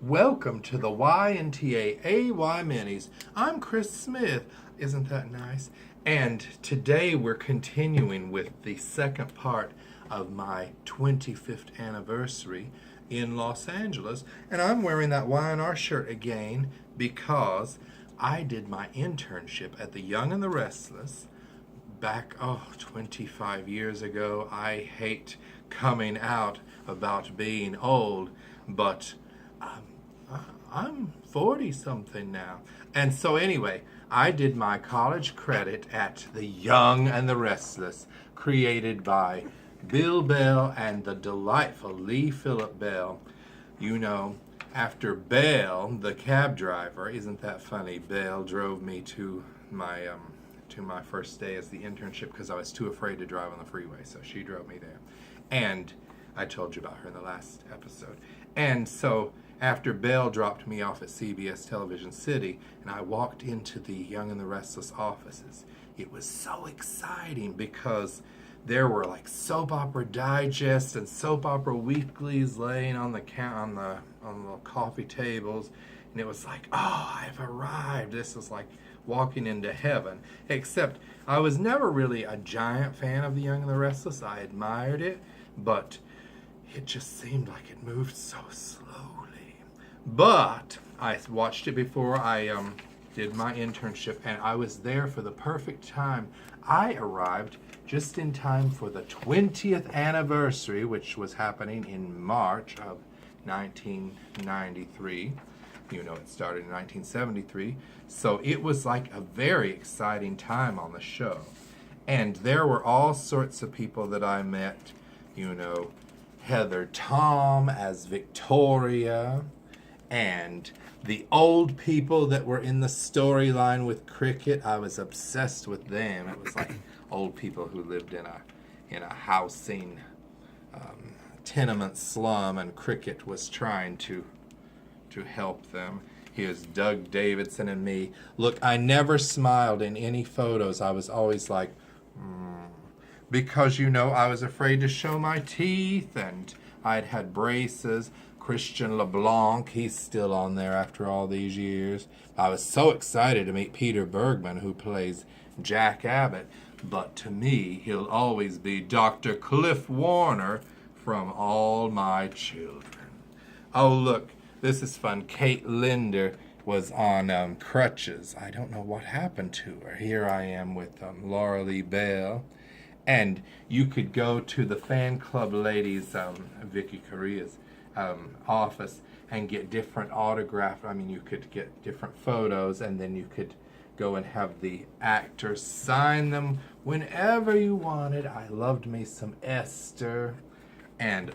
Welcome to the YNTAAY Minis. I'm Chris Smith. Isn't that nice? And today we're continuing with the second part of my 25th anniversary in Los Angeles. And I'm wearing that Y&R shirt again because I did my internship at the Young and the Restless back, 25 years ago. I hate coming out about being old, but I'm 40 something now. And so anyway, I did my college credit at the Young and the Restless, created by Bill Bell and the delightful Lee Phillip Bell. You know, after Bell, the cab driver, isn't that funny? Bell drove me to my first day as the internship because I was too afraid to drive on the freeway, so she drove me there. And I told you about her in the last episode. And so after Bell dropped me off at CBS Television City and I walked into the Young and the Restless offices, it was so exciting because there were like soap opera digests and soap opera weeklies laying on the little coffee tables, and it was like, oh, I've arrived. This is like walking into heaven. Except I was never really a giant fan of the Young and the Restless. I admired it, but it just seemed like it moved so slowly. But I watched it before I did my internship, and I was there for the perfect time. I arrived just in time for the 20th anniversary, which was happening in March of 1993. You know, it started in 1973. So it was like a very exciting time on the show. And there were all sorts of people that I met. You know, Heather Tom as Victoria, and the old people that were in the storyline with Cricket. I was obsessed with them. It was like old people who lived in a housing tenement slum, and Cricket was trying to help them. Here's Doug Davidson and me. Look, I never smiled in any photos. I was always like, because, you know, I was afraid to show my teeth, and I'd had braces. Christian LeBlanc, he's still on there after all these years. I was so excited to meet Peter Bergman, who plays Jack Abbott, but to me, he'll always be Dr. Cliff Warner from All My Children. Oh, look, this is fun. Kate Linder was on crutches. I don't know what happened to her. Here I am with Laura Lee Bell. And you could go to the fan club ladies, Vicky Korea's office, and get different autograph. I mean, you could get different photos, and then you could go and have the actors sign them whenever you wanted. I loved me some Esther. And,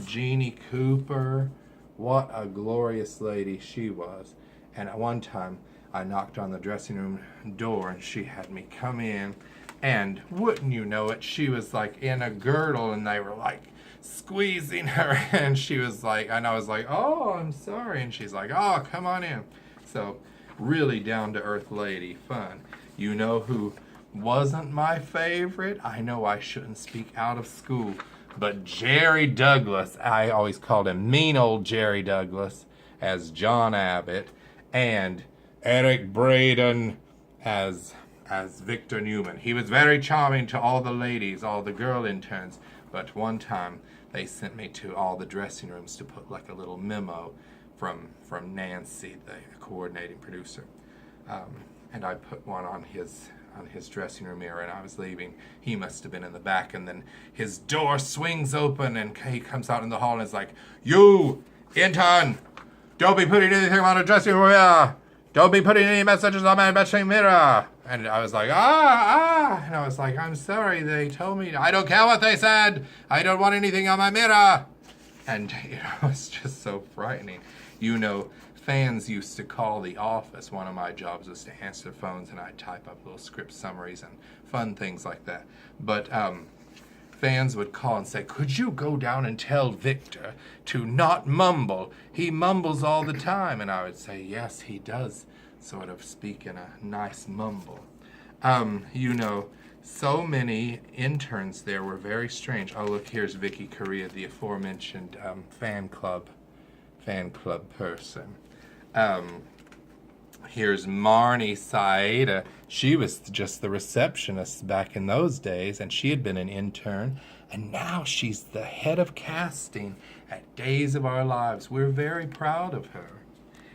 Jeannie Cooper. What a glorious lady she was. And at one time, I knocked on the dressing room door, and she had me come in. And wouldn't you know it, she was like in a girdle, and they were like squeezing her, and she was like, and I was like, oh, I'm sorry. And she's like, oh, come on in. So really down to earth lady, fun. You know who wasn't my favorite? I know I shouldn't speak out of school, but Jerry Douglas. I always called him mean old Jerry Douglas as John Abbott, and Eric Braeden as Victor Newman. He was very charming to all the ladies, all the girl interns, but one time they sent me to all the dressing rooms to put like a little memo from Nancy, the coordinating producer, and I put one on his dressing room mirror, and I was leaving. He must have been in the back, and then his door swings open, and he comes out in the hall and is like, "You, intern, don't be putting anything on a dressing room mirror. Don't be putting any messages on my dressing mirror." And I was like, and I was like, I'm sorry, they told me, I don't care what they said, I don't want anything on my mirror. And, you know, it's just so frightening. You know, fans used to call the office. One of my jobs was to answer phones, and I'd type up little script summaries and fun things like that. But fans would call and say, could you go down and tell Victor to not mumble? He mumbles all the time. And I would say, yes, he does sort of speak in a nice mumble. You know, so many interns there were very strange. Oh, look, here's Vicky Korea, the aforementioned fan club fan club person. Here's Marnie Saeda. She was just the receptionist back in those days, and she had been an intern, and now she's the head of casting at Days of Our Lives. We're very proud of her,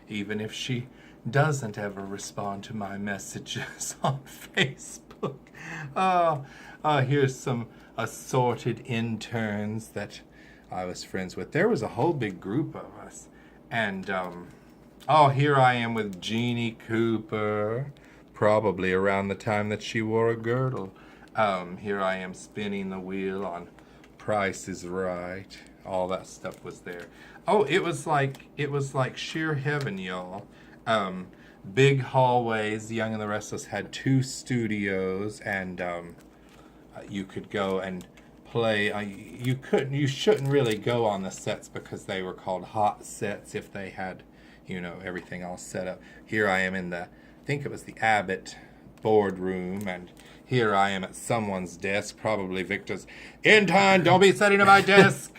even if she doesn't ever respond to my messages on Facebook. Here's some assorted interns that I was friends with. There was a whole big group of us, and here I am with Jeannie Cooper, probably around the time that she wore a girdle. Here I am spinning the wheel on Price is Right. All that stuff was there. Oh, it was like sheer heaven, y'all. Big hallways. Young and the Restless had 2 studios, and you could go and play. You shouldn't really go on the sets because they were called hot sets if they had, everything all set up. Here I am in I think it was the Abbott boardroom, and here I am at someone's desk, probably Victor's. Intern, don't be sitting at my desk.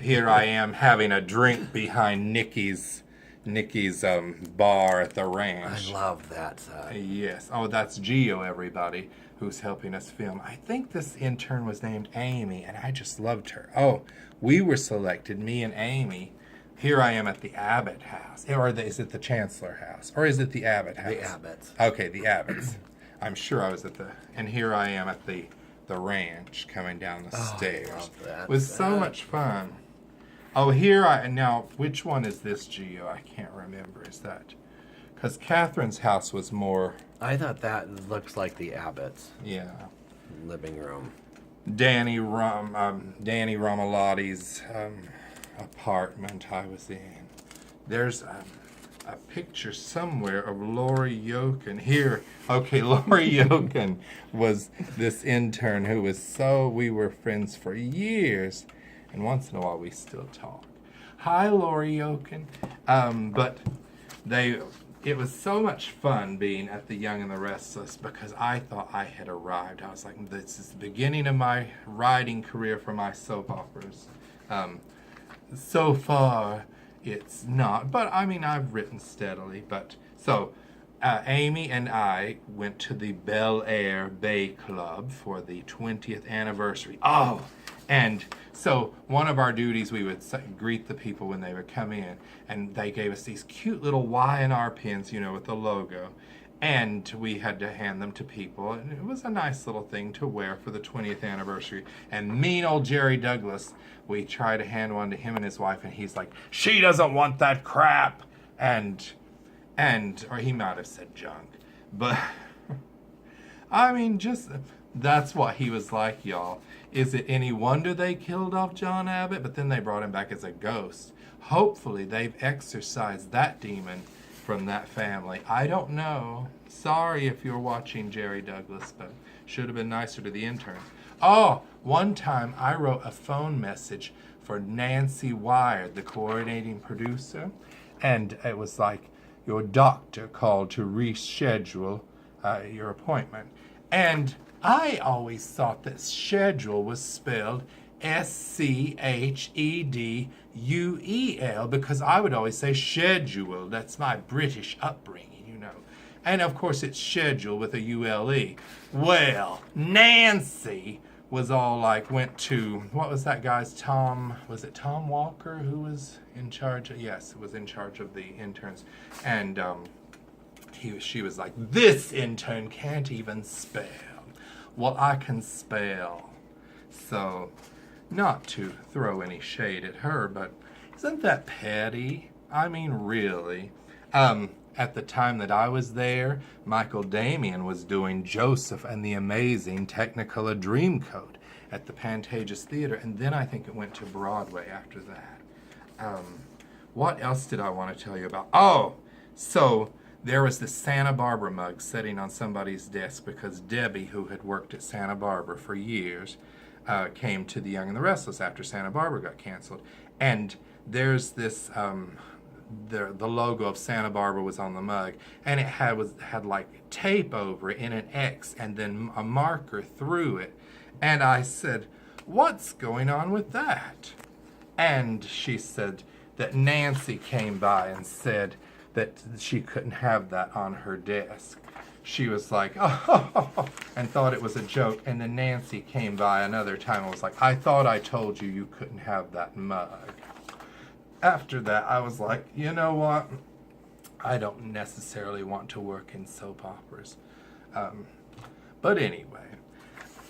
Here I am having a drink behind Nikki's bar at the ranch. I love that. Yes. Oh, that's Gio, everybody, who's helping us film. I think this intern was named Amy, and I just loved her. Oh, we were selected, me and Amy. Here I am at the Abbott house. Or is it the Chancellor house? Or is it the Abbott house? The Abbotts. Okay, the Abbotts. I'm sure I was and here I am at the ranch coming down the stairs. I love that. It was so much fun. Oh, now, which one is this, Gio? I can't remember. Is that, because Catherine's house was more... I thought that looks like the Abbotts. Yeah. Living room. Danny Romalotti's apartment I was in. There's a picture somewhere of Lori Yokin. Here, okay, Lori Yokin was this intern who we were friends for years, and once in a while we still talk. Hi, Lori Yokin. But it was so much fun being at the Young and the Restless because I thought I had arrived. I was like, this is the beginning of my writing career for my soap operas. So far, it's not, but I mean, I've written steadily. But so, Amy and I went to the Bel Air Bay Club for the 20th anniversary. Oh, and so one of our duties, we would greet the people when they would come in, and they gave us these cute little Y&R pins, with the logo, and we had to hand them to people, and it was a nice little thing to wear for the 20th anniversary. And mean old Jerry Douglas, we tried to hand one to him and his wife, and he's like, she doesn't want that crap, or he might have said junk, but I mean, that's what he was like, y'all. Is it any wonder they killed off John Abbott? But then they brought him back as a ghost. Hopefully they've exorcised that demon from that family. I don't know. Sorry if you're watching, Jerry Douglas, but should have been nicer to the interns. Oh, one time I wrote a phone message for Nancy Wired, the coordinating producer, and it was like, your doctor called to reschedule your appointment. And I always thought that schedule was spelled SCHEDUEL because I would always say schedule. That's my British upbringing, And of course it's schedule with a ULE. Well, Nancy was all like, went to, what was that guy's, was it Tom Walker who was in charge? Yes, was in charge of the interns. And she was like, this intern can't even spell. Well, I can spell. So, not to throw any shade at her, but isn't that petty? I mean, really. At the time that I was there, Michael Damian was doing Joseph and the Amazing Technicolor Dreamcoat at the Pantages Theater, and then I think it went to Broadway after that. What else did I want to tell you about? Oh, so there was this Santa Barbara mug sitting on somebody's desk because Debbie, who had worked at Santa Barbara for years, came to the Young and the Restless after Santa Barbara got canceled. And there's this, the logo of Santa Barbara was on the mug, and it had like tape over it in an X and then a marker through it. And I said, what's going on with that? And she said, that Nancy came by and said that she couldn't have that on her desk. She was like, oh, and thought it was a joke. And then Nancy came by another time and was like, I thought I told you you couldn't have that mug. After that, I was like, you know what? I don't necessarily want to work in soap operas. But anyway,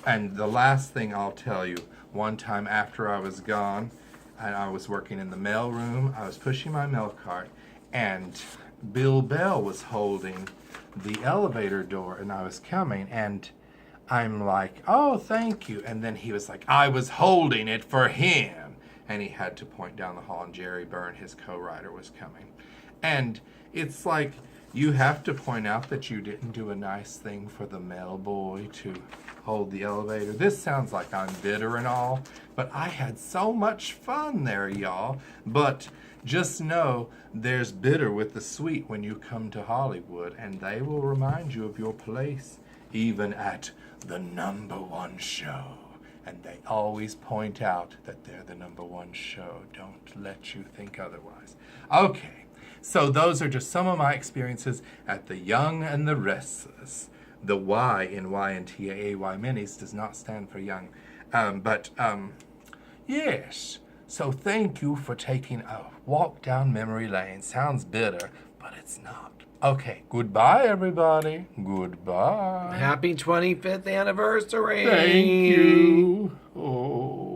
and the last thing I'll tell you, one time after I was gone, and I was working in the mail room, I was pushing my mail cart, and Bill Bell was holding the elevator door, and I was coming, and I'm like, oh, thank you. And then he was like, I was holding it for him. And he had to point down the hall, and Jerry Byrne, his co-writer, was coming. And it's like, you have to point out that you didn't do a nice thing for the mail boy to hold the elevator. This sounds like I'm bitter and all, but I had so much fun there, y'all. But just know there's bitter with the sweet when you come to Hollywood, and they will remind you of your place, even at the #1 show. And they always point out that they're the #1 show. Don't let you think otherwise. Okay, so those are just some of my experiences at the Young and the Restless. The Y in YNTAAY Minis does not stand for young. Yes. So thank you for taking a walk down memory lane. Sounds bitter, but it's not. Okay, goodbye, everybody. Goodbye. Happy 25th anniversary. Thank you. Oh.